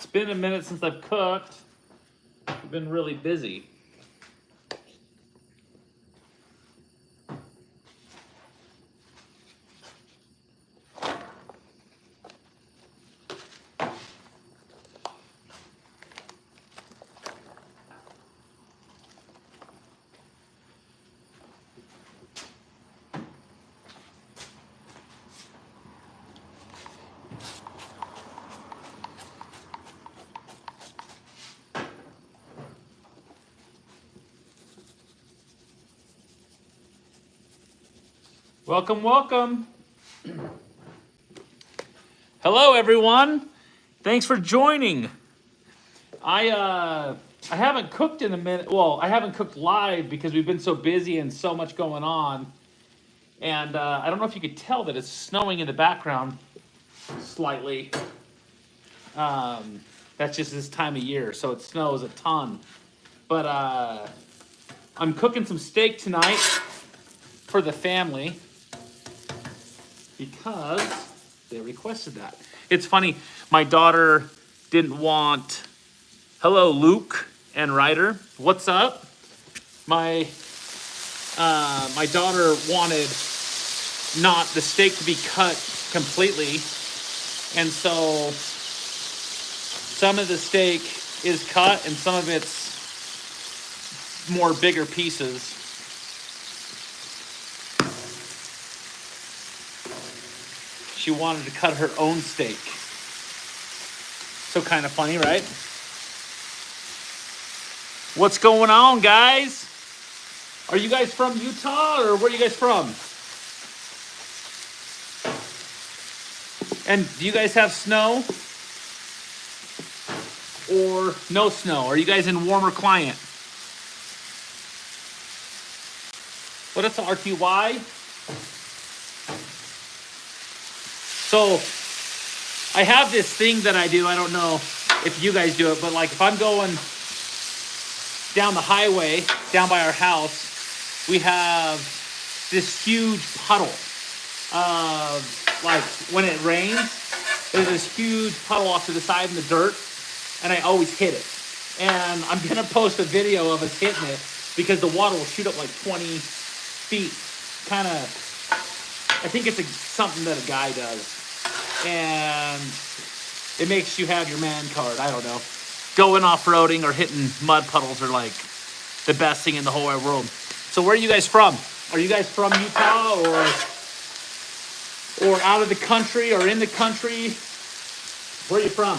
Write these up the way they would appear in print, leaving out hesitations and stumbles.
It's been a minute since I've cooked. I've been really busy. Welcome, welcome. Hello, everyone. Thanks for joining. I haven't cooked in a minute. Well, I haven't cooked live because we've been so busy and so much going on. And I don't know if you could tell that it's snowing in the background slightly. That's just this time of year, so it snows a ton. But I'm cooking some steak tonight for the family because they requested that. It's funny, my daughter didn't want, hello Luke and Ryder, what's up? My daughter wanted not the steak to be cut completely, and so some of the steak is cut and some of it's more bigger pieces. She wanted to cut her own steak. So kind of funny, right? What's going on, guys? Are you guys from Utah or where are you guys from? And do you guys have snow? Or no snow? Are you guys in warmer climate? What is the RTY? So I have this thing that I do. I don't know if you guys do it, but like if I'm going down the highway, down by our house, we have this huge puddle. Like when it rains, there's this huge puddle off to the side in the dirt, and I always hit it. And I'm gonna post a video of us hitting it because the water will shoot up like 20 feet. Kind of, I think it's something that a guy does. And it makes you have your man card. I don't know. Going off-roading or hitting mud puddles are like the best thing in the whole wide world. So where are you guys from? Are you guys from Utah or out of the country or in the country? Where are you from?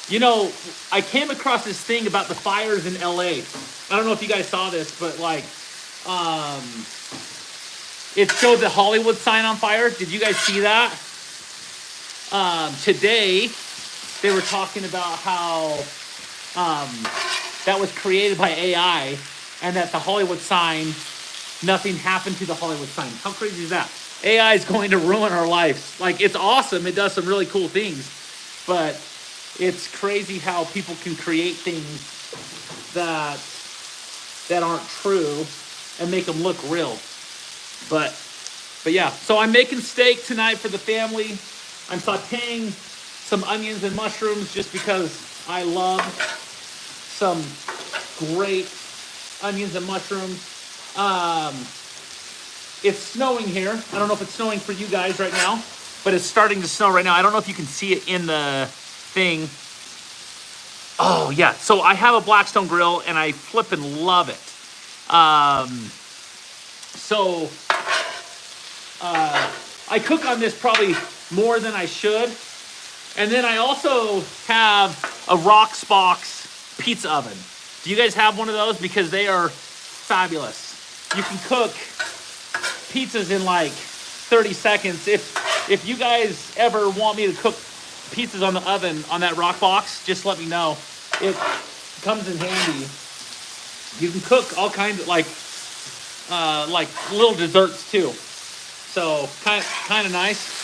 You know, I came across this thing about the fires in LA. I don't know if you guys saw this, but like, it showed the Hollywood sign on fire. Did you guys see that? Today, they were talking about how that was created by AI and that the Hollywood sign, nothing happened to the Hollywood sign. How crazy is that? AI is going to ruin our lives. Like, it's awesome. It does some really cool things. But it's crazy how people can create things that aren't true and make them look real. But yeah, so I'm making steak tonight for the family. I'm sautéing some onions and mushrooms just because I love some great onions and mushrooms. It's snowing here. I don't know if it's snowing for you guys right now, but it's starting to snow right now. I don't know if you can see it in the thing. Oh yeah, so I have a Blackstone grill and I flippin' love it. I cook on this probably more than I should. And then I also have a Rocksbox pizza oven. Do you guys have one of those? Because they are fabulous. You can cook pizzas in like 30 seconds. If you guys ever want me to cook pizzas on the oven on that Rocksbox, just let me know. It comes in handy. You can cook all kinds of like little desserts too. So kind of nice.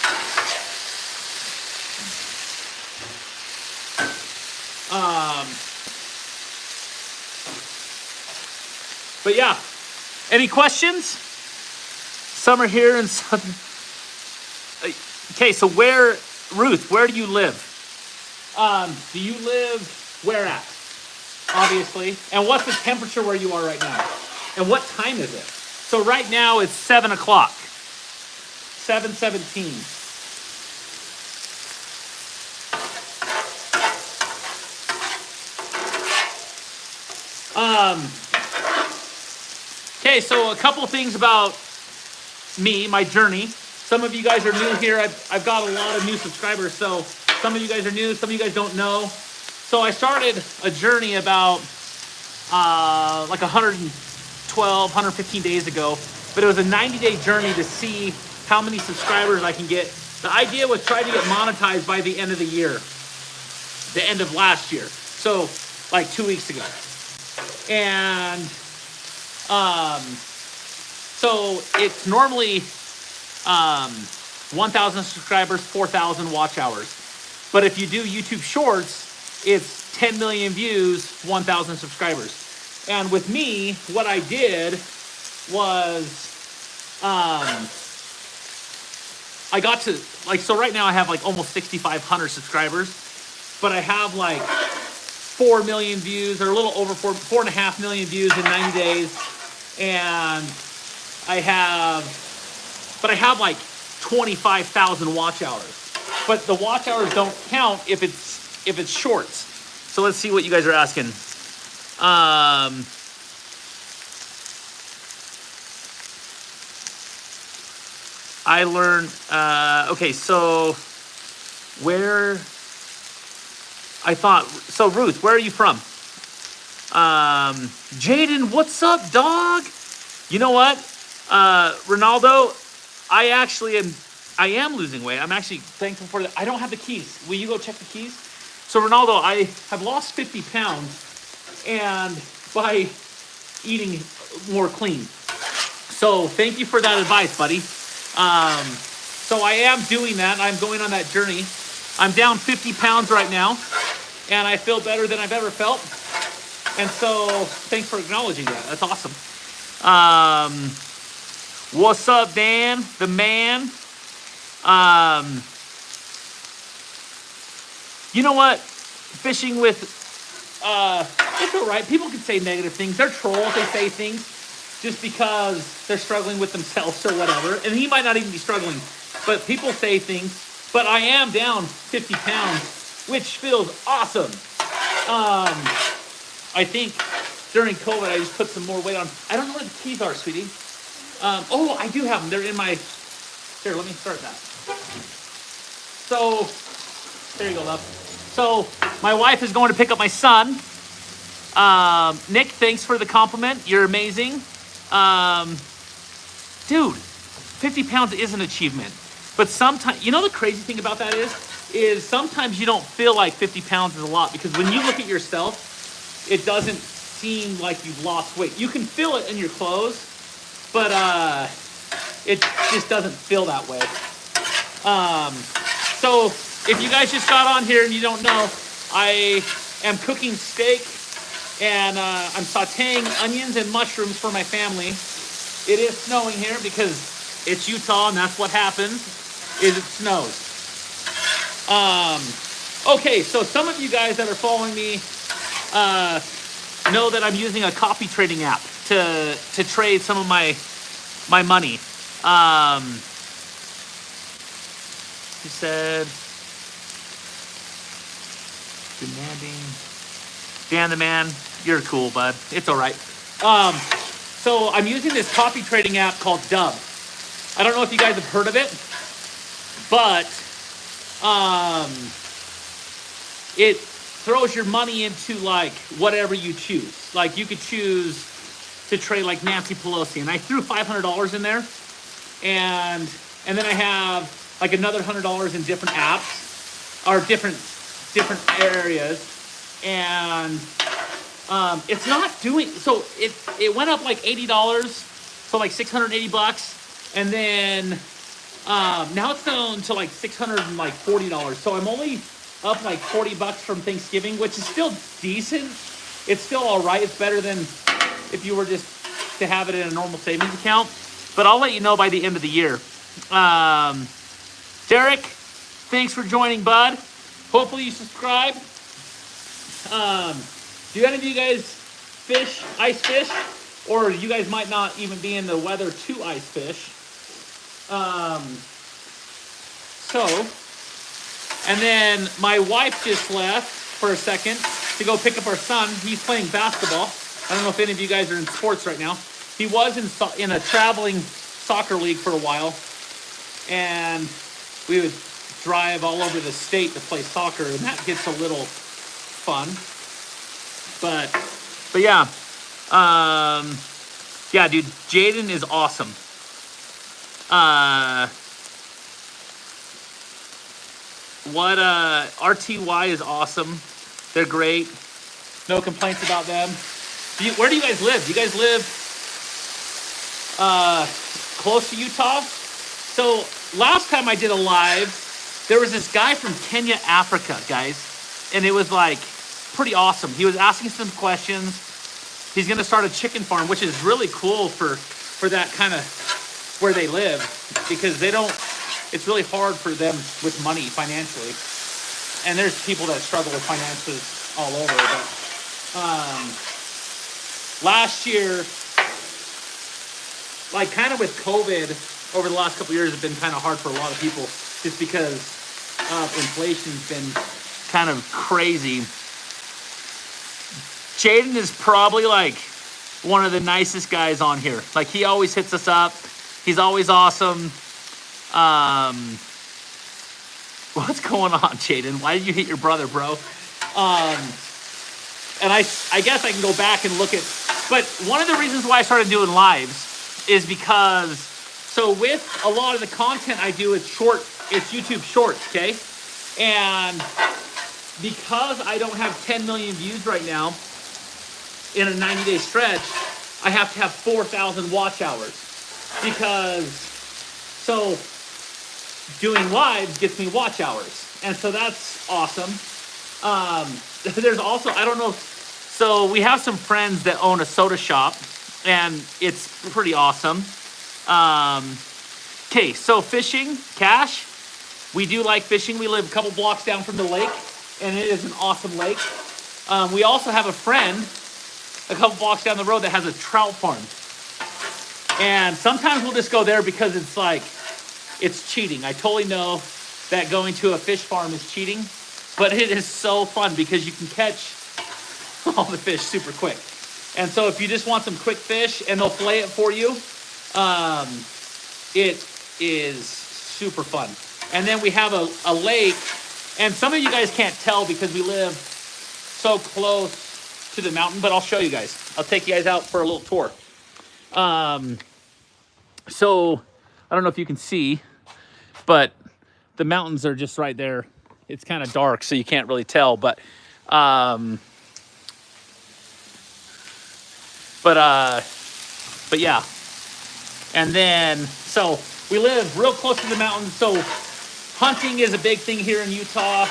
But yeah, any questions? Summer here in Southern. Okay, so Ruth, where do you live? Do you live where at? Obviously. And what's the temperature where you are right now? And what time is it? So right now it's 7 o'clock. 7:17. Okay, so a couple things about me, my journey. Some of you guys are new here. I've got a lot of new subscribers, so some of you guys are new, some of you guys don't know. So I started a journey about like 112, 115 days ago, but it was a 90-day journey to see how many subscribers I can get. The idea was try to get monetized by the end of the year, the end of last year. So like 2 weeks ago. And so it's normally 1,000 subscribers, 4,000 watch hours. But if you do YouTube Shorts, it's 10 million views, 1,000 subscribers. And with me, what I did was I got to, like, so right now I have like almost 6,500 subscribers, but I have like 4 million views, or a little over 4.5 million views in 90 days. And I have like 25,000 watch hours. But the watch hours don't count if it's shorts. So let's see what you guys are asking. I learned, okay, so Ruth, where are you from? Jaden, what's up, dog? You know what? Ronaldo, I am losing weight. I'm actually thankful for that. I don't have the keys. Will you go check the keys? So Ronaldo, I have lost 50 pounds, and by eating more clean. So thank you for that advice, buddy. So I am doing that. I'm going on that journey. I'm down 50 pounds right now, and I feel better than I've ever felt. And so thanks for acknowledging that. That's awesome. What's up, Dan, the man? You know what? Fishing with, it's all right. People can say negative things. They're trolls. They say things just because they're struggling with themselves or whatever. And he might not even be struggling, but people say things. But I am down 50 pounds, which feels awesome. I think during COVID, I just put some more weight on. I don't know where the keys are, sweetie. Oh, I do have them. They're in my, here, let me start that. So, there you go, love. So, my wife is going to pick up my son. Nick, thanks for the compliment. You're amazing. Dude, 50 pounds is an achievement. But sometimes, you know the crazy thing about that is sometimes you don't feel like 50 pounds is a lot, because when you look at yourself, it doesn't seem like you've lost weight. You can feel it in your clothes, but it just doesn't feel that way. So if you guys just got on here and you don't know, I am cooking steak, and I'm sautéing onions and mushrooms for my family. It is snowing here because it's Utah, and that's what happens, is it snows. Okay, so some of you guys that are following me know that I'm using a copy trading app to trade some of my money. He said, demanding. Dan the man, you're cool, bud. It's all right. So I'm using this copy trading app called Dub. I don't know if you guys have heard of it, but it throws your money into like whatever you choose. Like you could choose to trade like Nancy Pelosi, and I threw $500 in there, and then I have like another $100 in different apps or different areas, and it's not doing so. It went up like $80, so like $680, and then now it's down to like $640. So I'm only up like $40 from Thanksgiving, which is still decent. It's still all right. It's better than if you were just to have it in a normal savings account. But I'll let you know by the end of the year. Derek, thanks for joining, bud. Hopefully you subscribe. Do any of you guys fish, ice fish? Or you guys might not even be in the weather to ice fish. So, and then my wife just left for a second to go pick up our son. He's playing basketball. I don't know if any of you guys are in sports right now. He was in a traveling soccer league for a while. And we would drive all over the state to play soccer, and that gets a little fun. But yeah. Yeah, dude, Jaden is awesome. RTY is awesome. They're great. No complaints about them. Where do you guys live? Do you guys live close to Utah? So last time I did a live, there was this guy from Kenya, Africa, guys. And it was like pretty awesome. He was asking some questions. He's going to start a chicken farm, which is really cool for that kind of where they live, because they don't, it's really hard for them with money financially. And there's people that struggle with finances all over. But last year, like kind of with COVID over the last couple of years, have been kind of hard for a lot of people just because inflation's been kind of crazy. Jaden is probably like one of the nicest guys on here. Like he always hits us up. He's always awesome. What's going on, Jaden? Why did you hit your brother, bro? And I guess I can go back and look at, but one of the reasons why I started doing lives is because, so with a lot of the content I do, it's YouTube Shorts, okay? And because I don't have 10 million views right now in a 90-day stretch, I have to have 4,000 watch hours. Because, so doing lives gets me watch hours. And so that's awesome. There's also, I don't know, so we have some friends that own a soda shop, and it's pretty awesome. Okay, so fishing, Cash, we do like fishing. We live a couple blocks down from the lake, and it is an awesome lake. We also have a friend a couple blocks down the road that has a trout farm. And sometimes we'll just go there because it's like, it's cheating. I totally know that going to a fish farm is cheating, but it is so fun because you can catch all the fish super quick. And so if you just want some quick fish and they'll fillet it for you, it is super fun. And then we have a lake, and some of you guys can't tell because we live so close to the mountain, but I'll show you guys. I'll take you guys out for a little tour. So I don't know if you can see, but the mountains are just right there. It's kind of dark, so you can't really tell, but yeah. And then, so we live real close to the mountains. So hunting is a big thing here in Utah.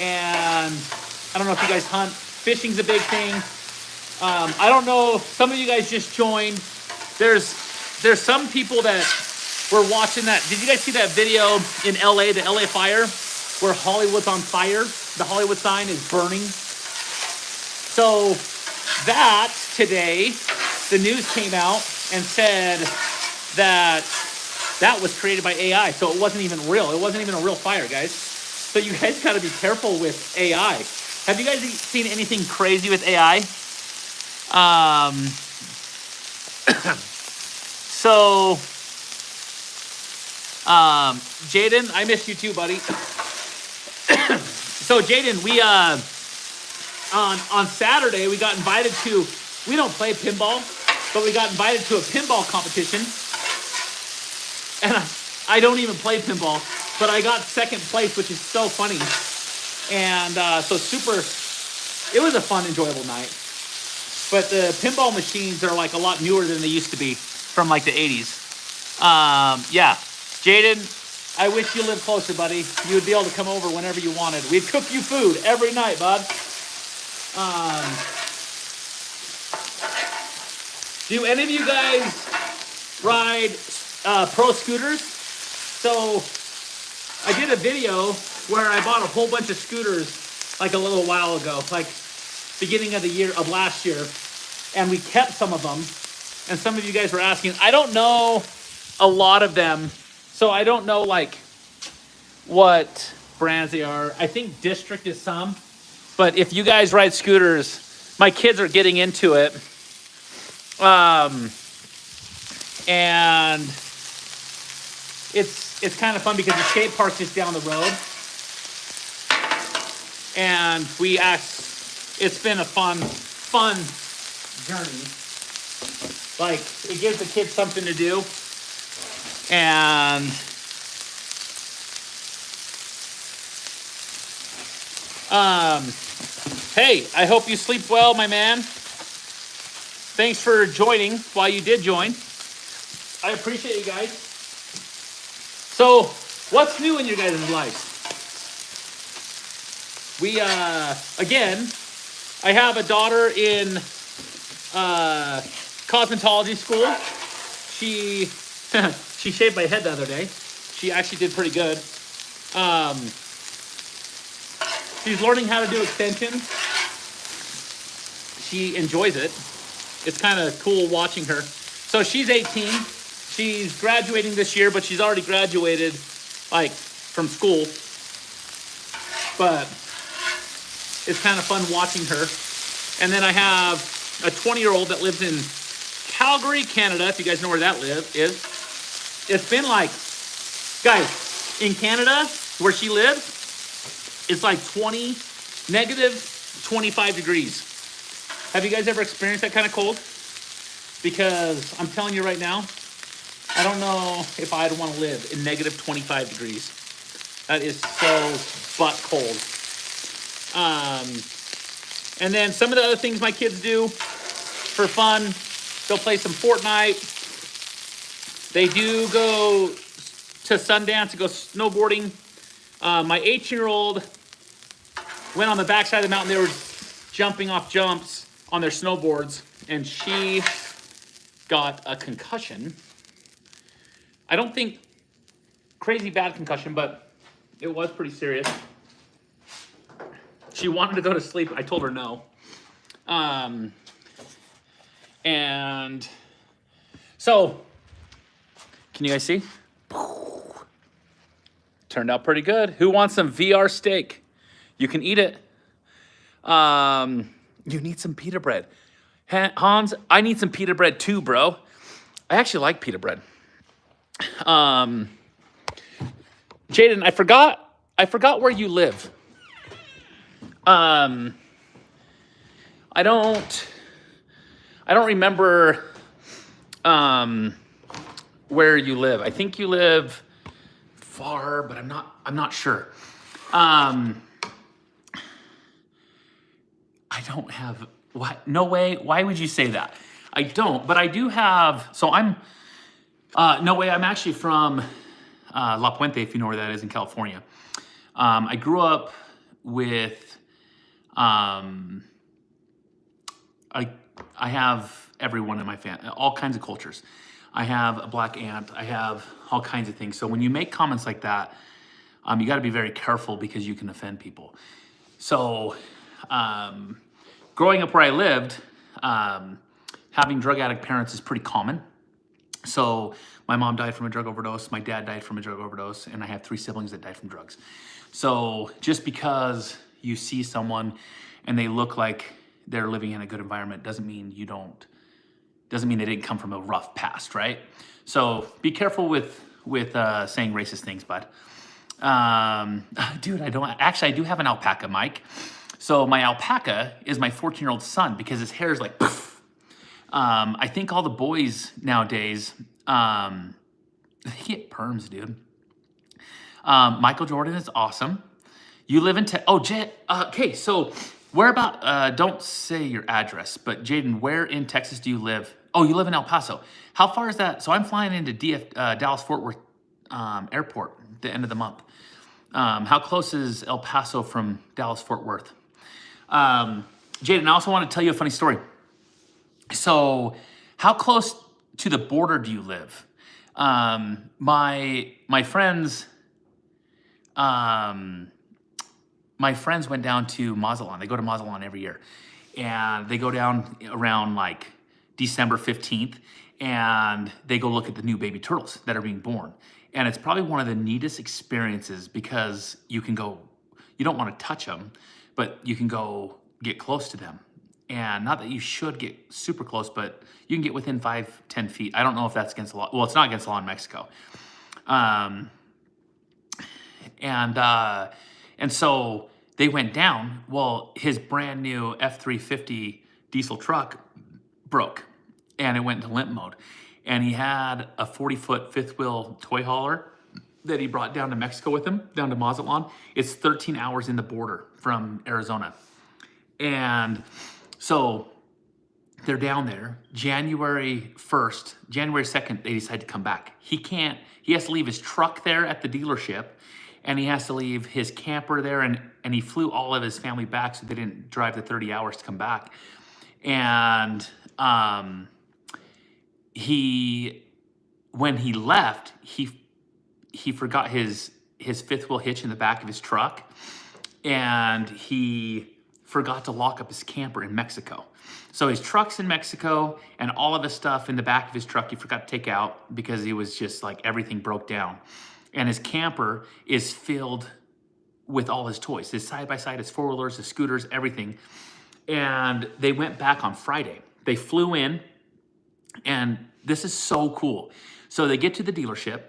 And I don't know if you guys hunt. Fishing's a big thing. I don't know, some of you guys just joined. There's some people that were watching that. Did you guys see that video in LA, the LA fire, where Hollywood's on fire? The Hollywood sign is burning. So that today, the news came out and said that that was created by AI. So it wasn't even real. It wasn't even a real fire, guys. So you guys got to be careful with AI. Have you guys seen anything crazy with AI? So, Jaden, I miss you too, buddy. So Jaden, we, on Saturday, we got invited to, we don't play pinball, but we got invited to a pinball competition. And I don't even play pinball, but I got second place, which is so funny. And so it was a fun, enjoyable night. But the pinball machines are like a lot newer than they used to be from like the 80s. Yeah, Jaden, I wish you lived closer, buddy. You would be able to come over whenever you wanted. We'd cook you food every night, bud. Do any of you guys ride pro scooters? So I did a video where I bought a whole bunch of scooters like a little while ago, like beginning of the year of last year, and we kept some of them. And some of you guys were asking, I don't know a lot of them, so I don't know like what brands they are. I think District is some, but if you guys ride scooters, my kids are getting into it. And it's kind of fun because the skate park's just down the road. And it's been a fun journey. Like, it gives the kids something to do. And hey, I hope you sleep well, my man. Thanks for joining while you did join. I appreciate you guys. So, what's new in your guys' lives? We, again, I have a daughter in cosmetology school. She she shaved my head the other day. She actually did pretty good. She's learning how to do extensions. She enjoys it. It's kind of cool watching her. So she's 18. She's graduating this year, but she's already graduated, like, from school. But it's kind of fun watching her. And then I have a 20-year-old that lives in Calgary, Canada, if you guys know where that is. It's been like, guys, in Canada, where she lives, it's like negative 25 degrees. Have you guys ever experienced that kind of cold? Because I'm telling you right now, I don't know if I'd want to live in negative 25 degrees. That is so butt cold. And then some of the other things my kids do for fun, they'll play some Fortnite. They do go to Sundance to go snowboarding. My 18-year-old went on the backside of the mountain. They were jumping off jumps on their snowboards, and she got a concussion. I don't think crazy bad concussion, but it was pretty serious. She wanted to go to sleep. I told her no. And so, can you guys see? Turned out pretty good. Who wants some VR steak? You can eat it. You need some pita bread. Hans, I need some pita bread too, bro. I actually like pita bread. Jaden, I forgot where you live. I don't remember where you live. I think you live far, but I'm not sure. I don't have what? No way. Why would you say that? I don't, but I do have. So I'm. No way. I'm actually from La Puente, if you know where that is in California. I grew up with. I have everyone in my family, all kinds of cultures. I have a black aunt. I have all kinds of things. So when you make comments like that, you got to be very careful because you can offend people. So growing up where I lived, having drug addict parents is pretty common. So my mom died from a drug overdose. My dad died from a drug overdose. And I have 3 siblings that died from drugs. So just because you see someone and they look like they're living in a good environment doesn't mean they didn't come from a rough past, right? So be careful with saying racist things, bud. Dude, I do have an alpaca, Mike. So my alpaca is my 14-year-old son because his hair is like, poof. I think all the boys nowadays, they get perms, dude. Michael Jordan is awesome. You live in okay, so where about, don't say your address, but Jaden, where in Texas do you live? Oh, you live in El Paso. How far is that? So I'm flying into Dallas-Fort Worth airport at the end of the month. How close is El Paso from Dallas-Fort Worth? Jaden, I also want to tell you a funny story. So how close to the border do you live? My friends, my friends went down to Mazatlan. They go to Mazatlan every year. And they go down around like December 15th, and they go look at the new baby turtles that are being born. And it's probably one of the neatest experiences because you can go, you don't want to touch them, but you can go get close to them. And not that you should get super close, but you can get within 5-10 feet. I don't know if that's against the law. Well, it's not against the law in Mexico. And so they went down. Well, his brand new F-350 diesel truck broke and it went into limp mode. And he had a 40-foot fifth wheel toy hauler that he brought down to Mexico with him, down to Mazatlan. It's 13 hours in the border from Arizona. And so they're down there. January 2nd, they decide to come back. He has to leave his truck there at the dealership, and he has to leave his camper there, and he flew all of his family back so they didn't drive the 30 hours to come back. And when he left, he forgot his fifth wheel hitch in the back of his truck, and he forgot to lock up his camper in Mexico. So his truck's in Mexico, and all of his stuff in the back of his truck he forgot to take out because he was just like, everything broke down. And his camper is filled with all his toys, his side-by-side, his four-wheelers, his scooters, everything. And they went back on Friday. They flew in, and this is so cool. So they get to the dealership.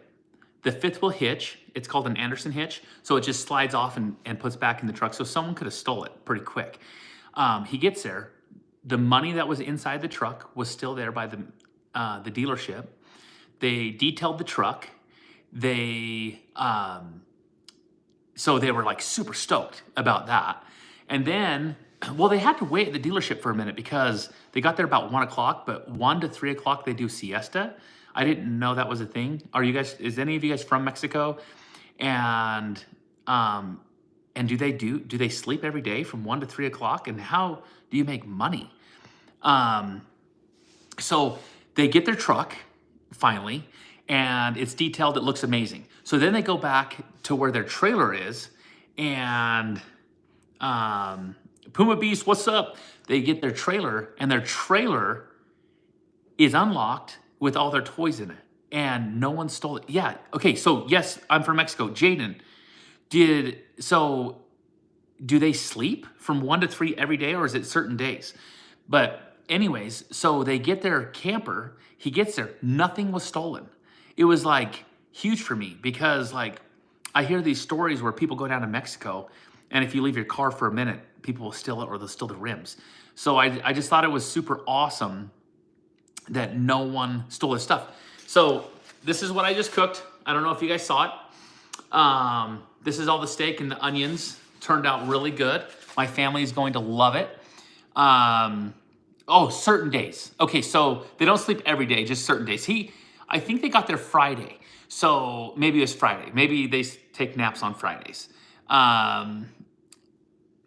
The fifth wheel hitch, it's called an Anderson hitch, so it just slides off and puts back in the truck. So someone could have stole it pretty quick. He gets there. The money that was inside the truck was still there by the dealership. They detailed the truck. So they were like super stoked about that. And then, well, they had to wait at the dealership for a minute because they got there about 1 o'clock, but 1 to 3 o'clock they do siesta. I didn't know that was a thing. Is any of you guys from Mexico? And do they sleep every day from 1 to 3 o'clock? And how do you make money? So they get their truck finally, and it's detailed. It looks amazing. So then they go back to where their trailer is, and Puma Beast, what's up? They get their trailer, and their trailer is unlocked with all their toys in it, and no one stole it. Yeah, okay, so yes, I'm from Mexico. Jaden, do they sleep from 1 to 3 every day, or is it certain days? But anyways, so they get their camper, he gets there, nothing was stolen. It was like huge for me because like I hear these stories where people go down to Mexico, and if you leave your car for a minute, people will steal it or they'll steal the rims. So I just thought it was super awesome that no one stole his stuff. So this is what I just cooked. I don't know if you guys saw it. This is all the steak and the onions. Turned out really good. My family is going to love it. Certain days. Okay, so they don't sleep every day, just certain days. I think they got there Friday. So maybe it was Friday. Maybe they take naps on Fridays.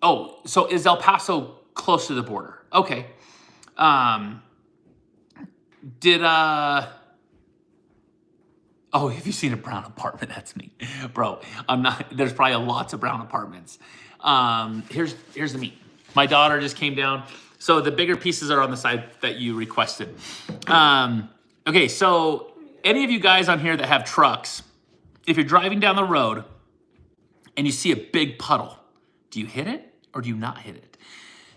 So is El Paso close to the border? Okay. Have you seen a brown apartment? That's me. Bro, there's probably lots of brown apartments. Here's the meat. My daughter just came down. So the bigger pieces are on the side that you requested. Okay, so any of you guys on here that have trucks, if you're driving down the road and you see a big puddle, do you hit it or do you not hit it?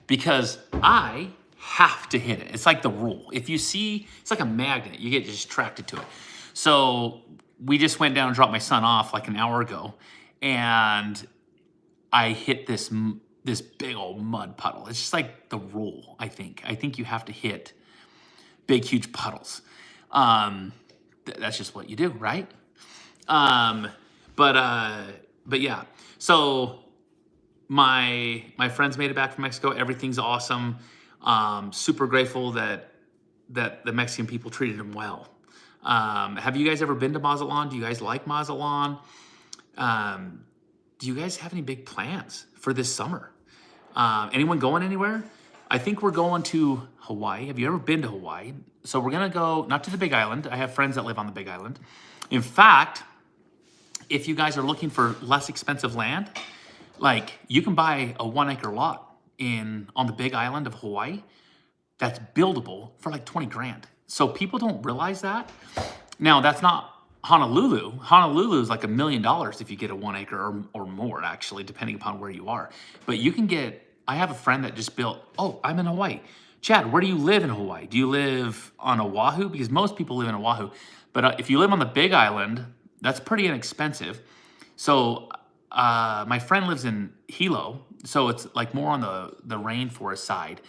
Because I have to hit it. It's like the rule. If you see, it's like a magnet. You get just attracted to it. So we just went down and dropped my son off like an hour ago, and I hit this big old mud puddle. It's just like the rule, I think. I think you have to hit big, huge puddles. That's just what you do, right? But yeah. So my friends made it back from Mexico. Everything's awesome. Super grateful that the Mexican people treated them well. Have you guys ever been to Mazatlan? Do you guys like Mazatlan? Do you guys have any big plans for this summer? Anyone going anywhere? I think we're going to Hawaii. Have you ever been to Hawaii? So we're going to go, not to the Big Island. I have friends that live on the Big Island. In fact, if you guys are looking for less expensive land, Like, you can buy a 1 acre lot on the big island of Hawaii that's buildable for like 20 grand. So people don't realize that. Now, that's not Honolulu. Honolulu is like $1 million if you get a 1 acre or more, actually, depending upon where you are. But you can get, I have a friend that just built, oh, I'm in Hawaii. Chad, where do you live in Hawaii? Do you live on Oahu? Because most people live in Oahu. But if you live on the big island, that's pretty inexpensive. So my friend lives in Hilo, so it's like more on the rainforest side.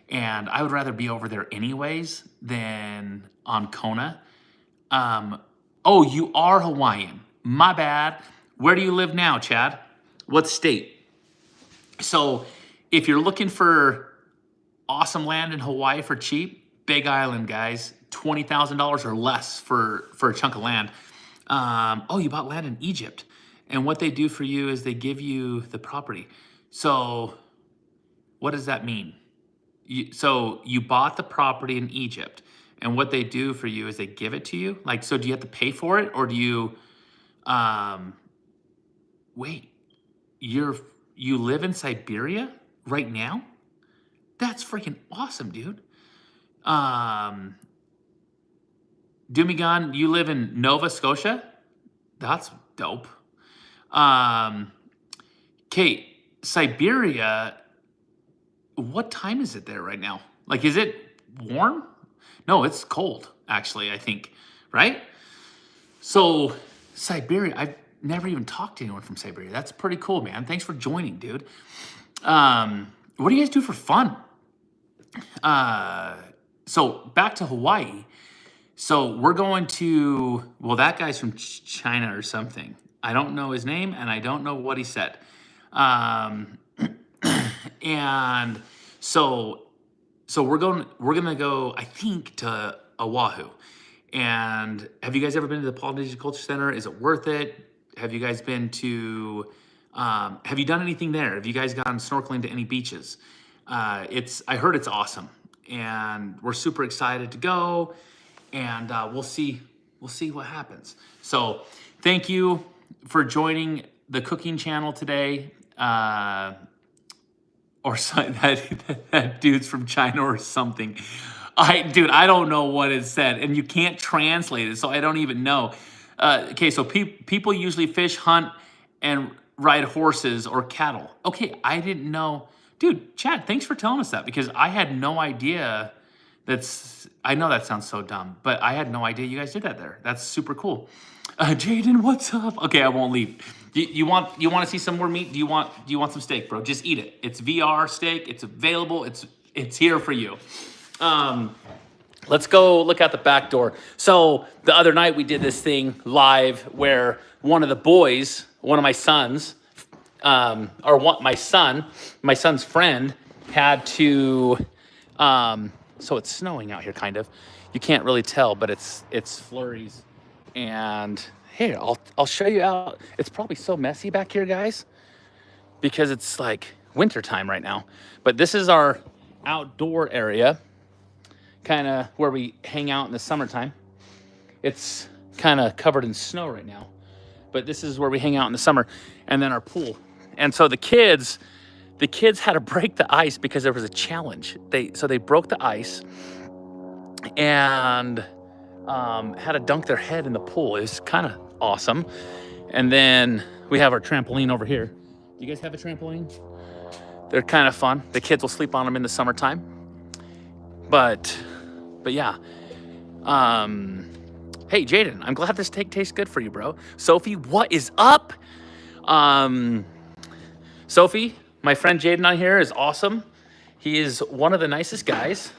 And I would rather be over there anyways than on Kona. Oh, you are Hawaiian. My bad. Where do you live now, Chad? What state? So if you're looking for awesome land in Hawaii for cheap, Big Island, guys, $20,000 or less for a chunk of land. Oh, you bought land in Egypt. And what they do for you is they give you the property. So what does that mean? So you bought the property in Egypt, and what they do for you is they give it to you. Like, so do you have to pay for it, or do you, wait, you live in Siberia right now? That's freaking awesome, dude. Dumigan, you live in Nova Scotia? That's dope. Kate, Siberia, what time is it there right now? Like, is it warm? No, it's cold, actually, I think, right? So, Siberia, I've never even talked to anyone from Siberia. That's pretty cool, man. Thanks for joining, dude. What do you guys do for fun? So, back to Hawaii. So, we're going to, well, that guy's from China or something. I don't know his name, and I don't know what he said. And so we're gonna go, I think, to Oahu. And have you guys ever been to the Polynesian Culture Center? Is it worth it? Have you guys been to, have you done anything there? Have you guys gone snorkeling to any beaches? I heard it's awesome, and we're super excited to go, and we'll see what happens. So thank you for joining the cooking channel today. Or that dude's from China or something. Dude, I don't know what it said, and you can't translate it, so I don't even know. Okay, so people usually fish, hunt, and ride horses or cattle. Okay, I didn't know. Dude, Chad, thanks for telling us that, because I had no idea. I know that sounds so dumb, but I had no idea you guys did that there. That's super cool. Jaden, what's up? Okay, I won't leave. You want to see some more meat? Do you want some steak, bro? Just eat it. It's VR steak. It's available. It's here for you. Let's go look out the back door. So the other night we did this thing live where one of the boys, one of my sons, my son's friend had to. So it's snowing out here, kind of. You can't really tell, but it's flurries. And here, I'll show you out. It's probably so messy back here, guys, because it's like winter time right now. But this is our outdoor area, kind of where we hang out in the summertime. It's kind of covered in snow right now, but this is where we hang out in the summer. And then our pool. And so the kids had to break the ice because there was a challenge. So they broke the ice and had to dunk their head in the pool. It was kind of awesome. And then we have our trampoline over here. Do you guys have a trampoline? They're kind of fun. The kids will sleep on them in the summertime. But yeah. Hey, Jaden, I'm glad this steak tastes good for you, bro. Sophie, what is up? Sophie, my friend Jaden on here is awesome. He is one of the nicest guys.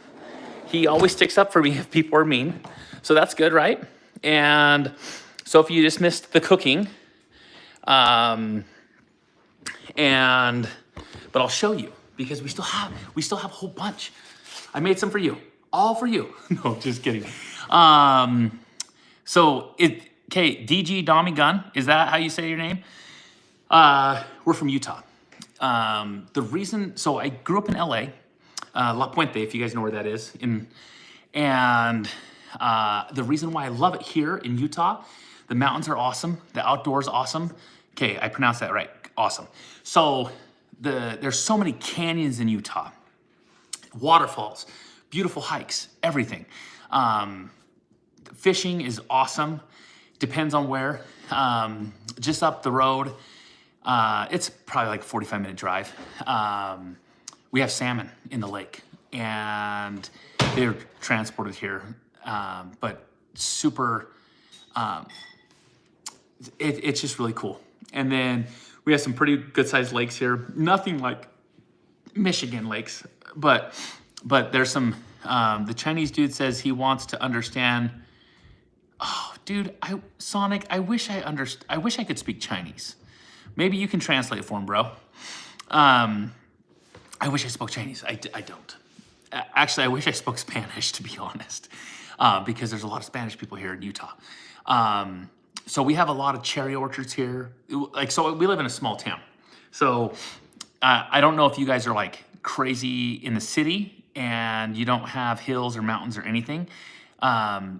He always sticks up for me if people are mean. So that's good, right? And Sophie, you just missed the cooking. But I'll show you, because we still have a whole bunch. I made some for you, all for you. No, just kidding. Okay, DG Dommy Gun, is that how you say your name? We're from Utah. So I grew up in LA, La Puente, if you guys know where that is. The reason why I love it here in Utah, the mountains are awesome, the outdoors awesome. Okay, I pronounced that right. awesome. So there's so many canyons in Utah, waterfalls, beautiful hikes, everything. Fishing is awesome. Depends on where. Just up the road, it's probably like a 45-minute drive. We have salmon in the lake, and they're transported here. But super, it's just really cool. And then we have some pretty good-sized lakes here. Nothing like Michigan lakes, but there's some. The Chinese dude says he wants to understand. Oh, dude, Sonic, I wish I could speak Chinese. Maybe you can translate for him, bro. I wish I spoke Chinese. I don't. Actually, I wish I spoke Spanish, to be honest, because there's a lot of Spanish people here in Utah. So we have a lot of cherry orchards here. So we live in a small town. So I don't know if you guys are like crazy in the city and you don't have hills or mountains or anything.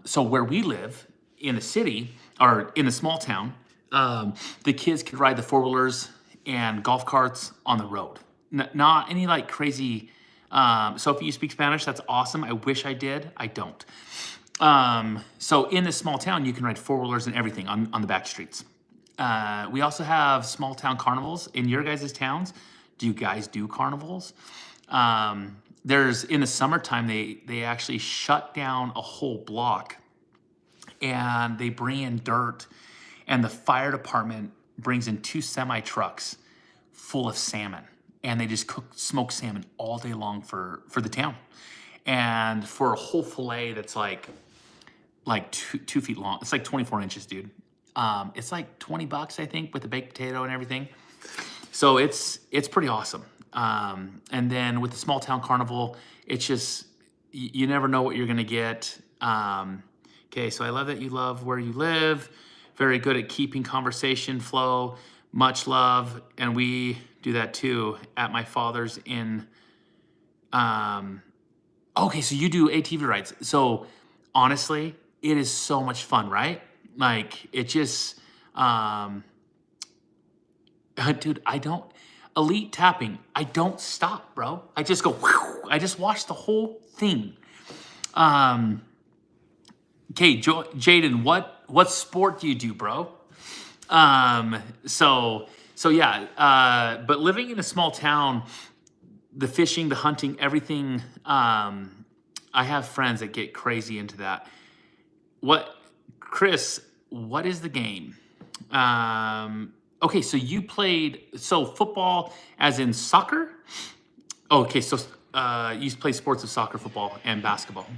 So where we live in the city or in the small town, the kids could ride the four-wheelers and golf carts on the road. Not any like crazy. So if you speak Spanish, that's awesome. I wish I did. I don't. So in this small town, you can ride four-wheelers and everything on the back streets. We also have small town carnivals in your guys' towns. Do you guys do carnivals? There's in the summertime, they actually shut down a whole block and they bring in dirt, and the fire department brings in 2 semi trucks full of salmon, and they just smoke salmon all day long for the town. And for a whole fillet that's like 2 feet long, it's like 24 inches, dude. It's like $20, I think, with the baked potato and everything. So it's pretty awesome. And then with the small town carnival, it's just, you never know what you're gonna get. Okay, so I love that you love where you live. Very good at keeping conversation flow. Much love, and we do that too at my father's in. Okay, so you do ATV rides. So honestly, it is so much fun, right? Like it just, dude, elite tapping, I don't stop, bro. I just go, whew, I just watch the whole thing. Okay, Jaden, what sport do you do, bro? So yeah, but living in a small town, the fishing, the hunting, everything, I have friends that get crazy into that. Chris, what is the game? Okay, so you played, football as in soccer? Okay, so you play sports of soccer, football, and basketball.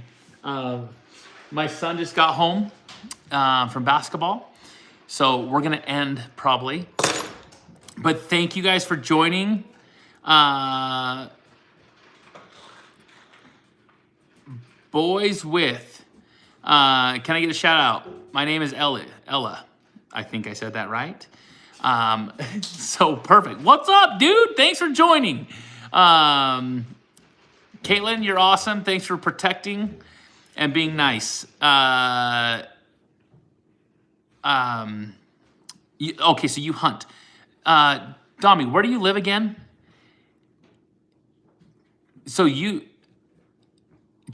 My son just got home from basketball, so we're gonna end probably. But thank you guys for joining. Boys with, can I get a shout out? My name is Ella. I think I said that right. So perfect. What's up, dude? Thanks for joining. Caitlin, you're awesome. Thanks for protecting and being nice. Okay, so you hunt. Dami, where do you live again? Okay,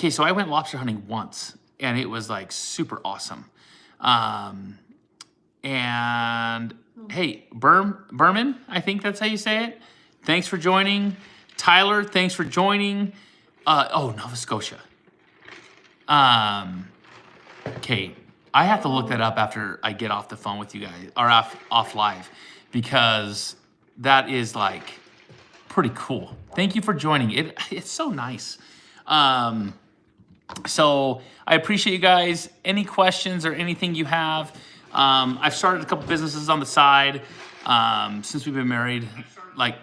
so I went lobster hunting once, and it was like super awesome. And hey, Berman, I think that's how you say it. Thanks for joining. Tyler, thanks for joining. Nova Scotia. Okay, I have to look that up after I get off the phone with you guys, or off live, because that is like pretty cool. Thank you for joining. It's so nice. So I appreciate you guys. Any questions or anything you have? I've started a couple businesses on the side since we've been married. Like,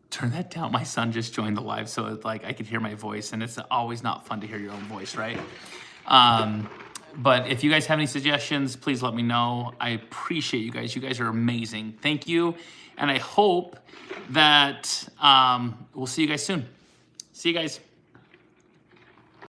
turn that down. My son just joined the live, so it's like I could hear my voice, and it's always not fun to hear your own voice, right? But if you guys have any suggestions, please let me know. I appreciate you guys. You guys are amazing. Thank you. And I hope that we'll see you guys soon. See you guys.